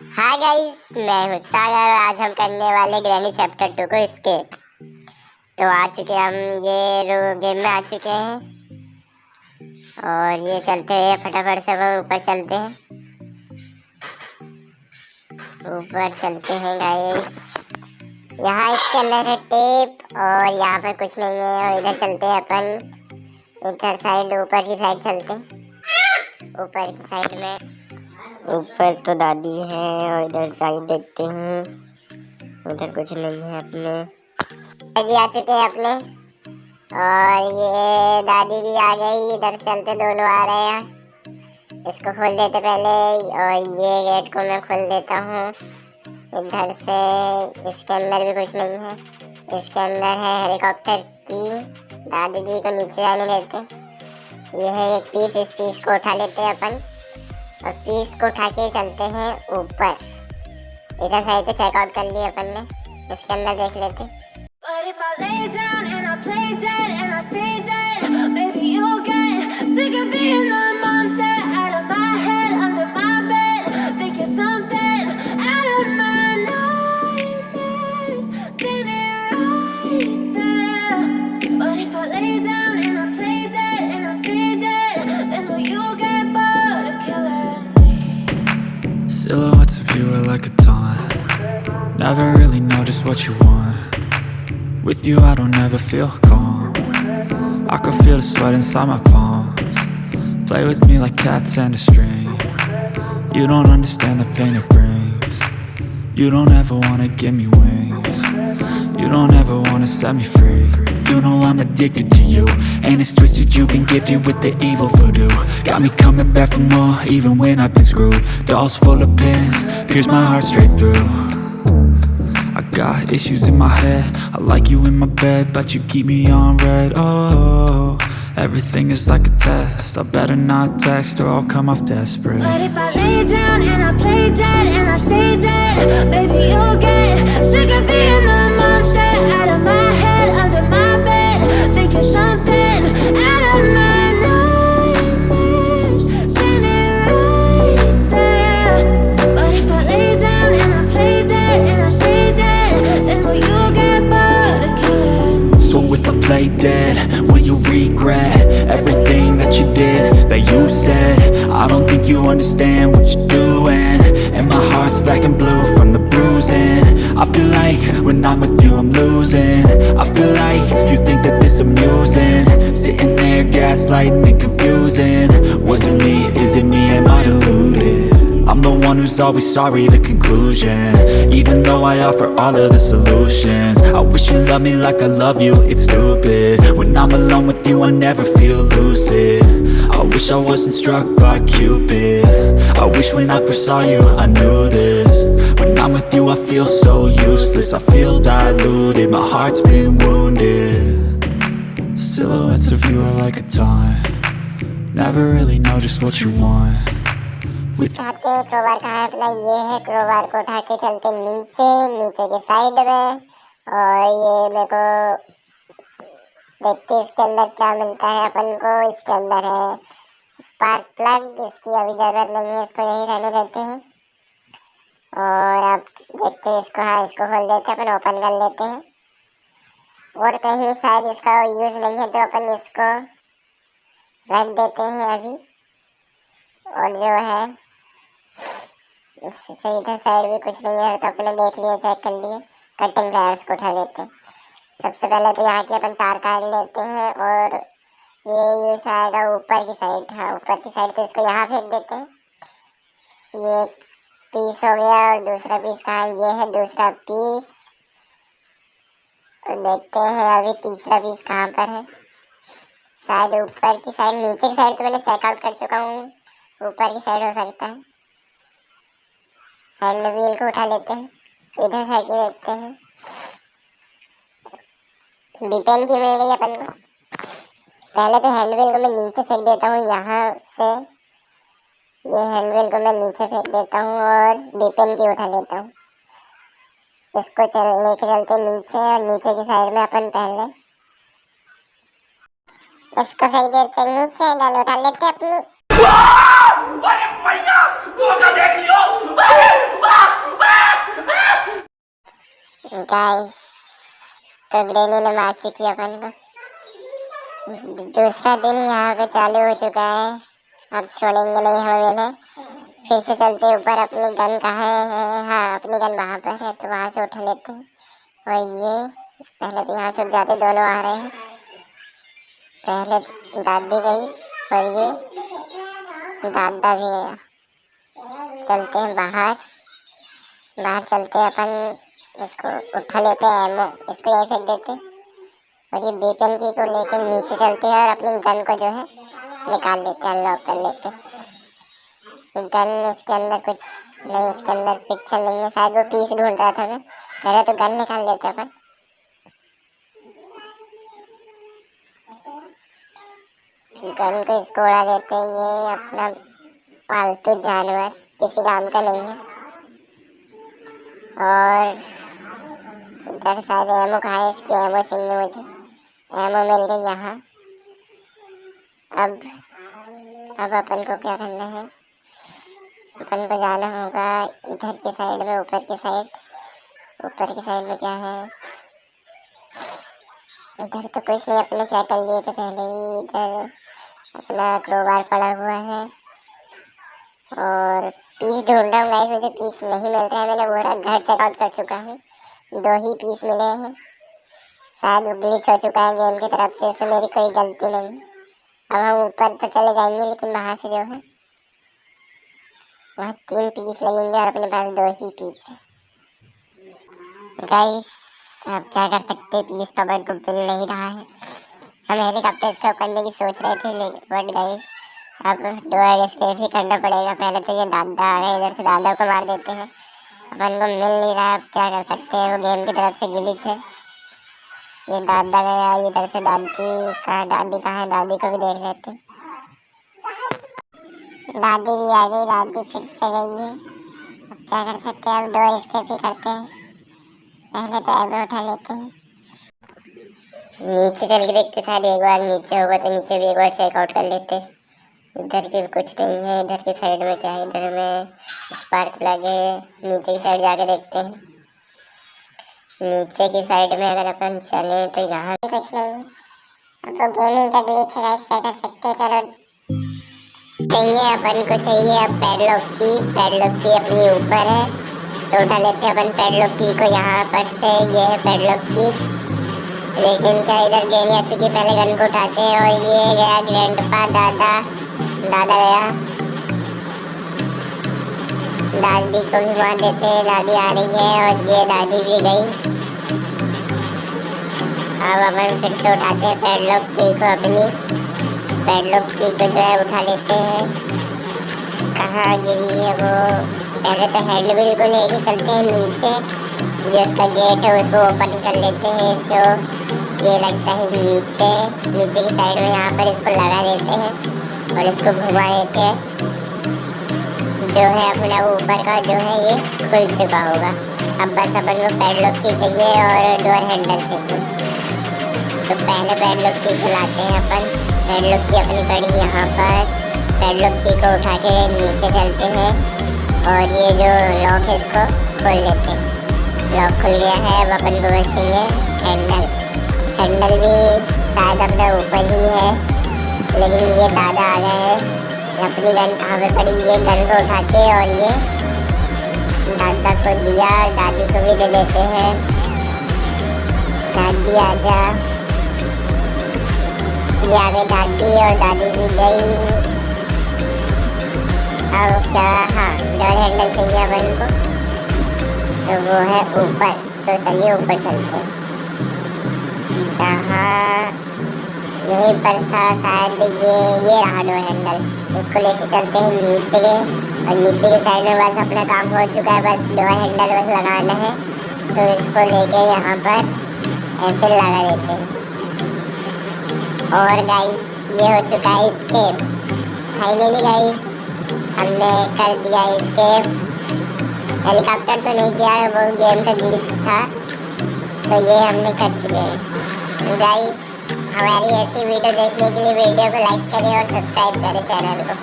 Hi guys, मैं हूँ सागर। आज हम करने वाले ग्रैनी चैप्टर 2 को स्केप। तो आ चुके हम ये गेम में आ चुके हैं और ये चलते हैं फटाफट से। वो ऊपर चलते हैं, ऊपर चलते हैं गाइस। यहाँ इसके अंदर है टेप और यहाँ पर कुछ नहीं है। और इधर चलते हैं अपन, इधर साइड ऊपर की साइड चलते हैं। ऊपर की साइड में ऊपर तो दादी है और इधर साइड देखते हैं, उधर कुछ नहीं है। अपने जी आ चुके हैं अपने, और ये दादी भी आ गई। इधर चलते, दोनों आ रहे हैं। इसको खोल देते पहले, और ये गेट को मैं खोल देता हूँ इधर से। इसके अंदर भी कुछ नहीं है। इसके अंदर है हेलीकॉप्टर की। दादी जी को नीचे जाने देते। ये है एक पीस, इस पीस को उठा लेते हैं अपन और पीस को उठा के चलते हैं ऊपर। इधर साइड से चेकआउट कर लिए अपन ने, इसके अंदर देख लेते। But if I lay down and I play dead and I stay dead, maybe you'll get sick of being the monster out of my head, under my bed. Think you're something out of my nightmares, standing right there. But if I lay down and I play dead and I stay dead, then will you get bored of killing me? Silhouettes of you are like a taunt. Never really know just what you want. With you I don't ever feel calm. I can feel the sweat inside my palms. Play with me like cats and a string. You don't understand the pain it brings. You don't ever wanna give me wings. You don't ever wanna set me free. You know I'm addicted to you, and it's twisted, you've been gifted with the evil voodoo. Got me coming back for more, even when I've been screwed. Dolls full of pins, pierce my heart straight through. I got issues in my head, I like you in my bed, but you keep me on red. Oh, everything is like a test, I better not text or I'll come off desperate. But if I lay down and I play dead and I stay dead, baby you'll get sick of being the monster out of my head, under my bed. Think you're something out of my nightmares, standing right there. But if I lay down and I play dead and I stay dead, then will you get bored of killing me? So if I play dead, will you regret everything that you did, that you said? I don't think you understand what you're doing, and my heart's black and blue from the bruising. I feel like when I'm with you I'm losing. I feel like you think that this amusing, sitting there gaslighting and confusing. Was it me? Is it me? Am I deluded? I'm the one who's always sorry, the conclusion. Even though I offer all of the solutions, I wish you loved me like I love you, it's stupid. When I'm alone with you I never feel lucid. I wish I wasn't struck by Cupid. I wish when I first saw you I knew this. When I'm with you I feel so useless, I feel diluted, my heart's been wounded. Silhouettes of you are like a taunt. Never really know just what you want. Crowbar कहाँ है अपना? ये है। Crowbar को उठा के चलते नीचे, नीचे की साइड में। और ये मेरे को देखते इसके अंदर क्या मिलता है अपन को। इसके अंदर है स्पार्क प्लग, इसकी अभी ज़रूरत नहीं है, इसको यहीं रहने देते हैं। और अब देखते हैं इसको। हाँ, इसको खोल देते हैं अपन, ओपन कर लेते हैं। और कहीं शायद इसका यूज़ नहीं है तो अपन इसको रख देते हैं अभी। और जो है इससे इधर साइड भी कुछ नहीं है तो अपने देख लिए, चेक कर लिए। कटिंग प्लायर्स को उठा लेते हैं। सबसे पहले तो यहाँ की अपन तार काट लेते हैं और ये यूज आएगा ऊपर की साइड। हाँ, ऊपर की साइड, तो इसको यहाँ फेंक देते हैं। ये पीस हो गया। और दूसरा पीस कहाँ है? ये है दूसरा पीस। और देखते हैं अभी तीसरा पीस कहाँ पर है। शायद ऊपर की साइड, नीचे की साइड तो मैंने चेकआउट कर चुका हूँ, ऊपर की साइड हो सकता है। हैंड व्हील को उठा लेते हैं, इधर साइड से देखते हैं। डिपेंड की मिल गई अपन को। पहले तो हैंड व्हील को मैं नीचे फेंक देता हूँ यहाँ से। ये हैंड व्हील को मैं नीचे फेंक देता हूँ और डिपेंड की उठा लेता हूँ। इसको लेके चलते नीचे, और नीचे की साइड में अपन पहले इसको फेंक देते नीचे। गन उठा लेते अपनी। अरे भैया, तो देख लियो। गाइस तो ग्रेनी ने मार चुकी है अपन को। दूसरा दिन यहाँ पे चालू हो चुका है। अब छोड़ेंगे नहीं हम इन्हें। फिर से चलते ऊपर। अपनी गन कहाँ है? हाँ, अपनी गन वहाँ पर है तो वहाँ से उठा लेते हैं। और ये पहले तो यहाँ छुप जाते, दोनों आ रहे हैं। पहले दादी गई और ये दादा भी गया। चलते हैं बाहर चलते हैं अपन। इसको उठा लेते हैं, एमो इसको यहीं फेंक देते हैं। और ये बेपन की को लेकर नीचे चलते हैं और अपनी गन को जो है निकाल लेते हैं, अनलॉक कर लेते हैं। गन इसके अंदर कुछ नहीं, इसके अंदर पिक्चर नहीं है। शायद वो पीस ढूंढ रहा था मैं। पहले तो गन निकाल लेते अपन। गन को इसको उड़ा देते हैं। ये अपना पालतू जानवर किसी काम का नहीं है। और इधर शायद एमो कहाँ है? इसकी एमो चाहिए मुझे। एमो मिल गई यहाँ। अब अपन को क्या करना है? अपन को जाना होगा इधर की साइड में, ऊपर की साइड में क्या है? इधर तो कुछ नहीं, अपने चेक कर लिए थे पहले ही। इधर अपना क्रोबार पड़ा हुआ है और पीस ढूंढ रहा हूँ गाइस। मुझे पीस नहीं मिल रहा है। मैंने पूरा घर चेकआउट कर चुका हूँ, 2 ही पीस मिले हैं। शायद वो ग्लिच हो चुका है गेम की तरफ से, इसमें मेरी कोई गलती नहीं। अब हम ऊपर तो चले जाएंगे, लेकिन वहाँ से जो है वहाँ 3 पीस लगेंगे और अपने पास 2 ही पीस है गाइस। अब क्या कर सकते? पीस तो बट मिल नहीं रहा है। हम हेलीकॉप्टर स्केप करने की सोच रहे थे, लेकिन बट गाइस अब डोर स्केप ही करना पड़ेगा। पहले तो ये दादा आ गए, इधर से दादा को मार देते हैं। अपन को मिल नहीं रहा। अब क्या कर सकते हैं? वो गेम की तरफ से ग्लिच है। ये दादा गया, इधर से दादी कहाँ है? दादी को भी देख लेते। दादी भी आ गई, दादी फिर से गई है। अब क्या कर सकते हैं? अब डोर स्केप ही करते हैं। पहले तो एबो उठा लेते हैं। नीचे चल के देखते, शायद एक बार नीचे होगा तो नीचे भी एक बार चेकआउट कर लेते। इधर की कुछ नहीं है। इधर की साइड में क्या है? इधर में स्पार्क प्लग है। नीचे की साइड जाके देखते हैं। नीचे की साइड में अगर अपन चले तो यहाँ कुछ नहीं है। अब तो गेमिंग का ग्लिच है गाइस, क्या कर सकते हैं? चलो चाहिए अपन को, चाहिए अब पैडलॉक की अपनी ऊपर है तो उठा लेते हैं अपन पैडलॉक की को। यहाँ पर से ये है पैडलॉक की। लेकिन क्या इधर गेनी आ चुकी है? पहले गन को उठाते हैं। और ये गया ग्रैंडपा, दादा गया। दादी को भी मार देते हैं। दादी आ रही है और ये दादी भी गई। अब अपन फिर से उठाते हैं पैडलॉक की को। अपनी पैडलॉक की को जो है उठा लेते हैं। कहाँ गिरी है वो? पहले तो हैंडल व्हील को लेके चलते हैं नीचे। जो उसका गेट है उसको ओपन कर लेते हैं। सो ये लगता है नीचे की साइड में। यहाँ पर इसको लगा देते हैं और इसको घुमा देते हैं। जो है अपना ऊपर का जो है ये खुल चुका होगा। अब बस अपन को पैडलॉक की चाहिए और डोर हैंडल चाहिए। तो पहले पैडलॉक की खुलाते हैं अपन। पैडलॉक की अपनी पड़ी यहाँ पर। पैडलॉक की को उठा के नीचे चलते हैं और ये जो लॉक है इसको खोल लेते हैं। लॉक खुल गया है। अब अपन को बस चाहिए हैंडल भी शायद अपने ऊपर ही है, लेकिन ये दादा आ गए हैं। अपनी गन कहाँ पे पड़ी? ये गन को उठाते और ये दादा को दिया। दादी को भी दे देते हैं। दादी आजा। ये आ गई दादी और दादी भी गई। अब क्या? हाँ, डोर हैंडल चाहिए अपन को तो वो है ऊपर। तो चलिए ऊपर चलते हैं। यहाँ यहीं पर शायद ये रहा डोर हैंडल। इसको लेके चलते हैं नीचे और नीचे की साइड में बस अपना काम हो चुका है। बस डोर हैंडल बस लगाना है तो इसको लेके यहाँ पर ऐसे लगा देते हैं। और गाइस ये हो चुका है इसकेप। फाइनली गाइस हमने कर दिया इसकेप। हेलीकॉप्टर तो नहीं किया, वो गेम का ग्लिच था। तो ये हमने कर चुके हैं गाइस। हमारी ऐसी वीडियो देखने के लिए वीडियो को लाइक करें और सब्सक्राइब करें चैनल को।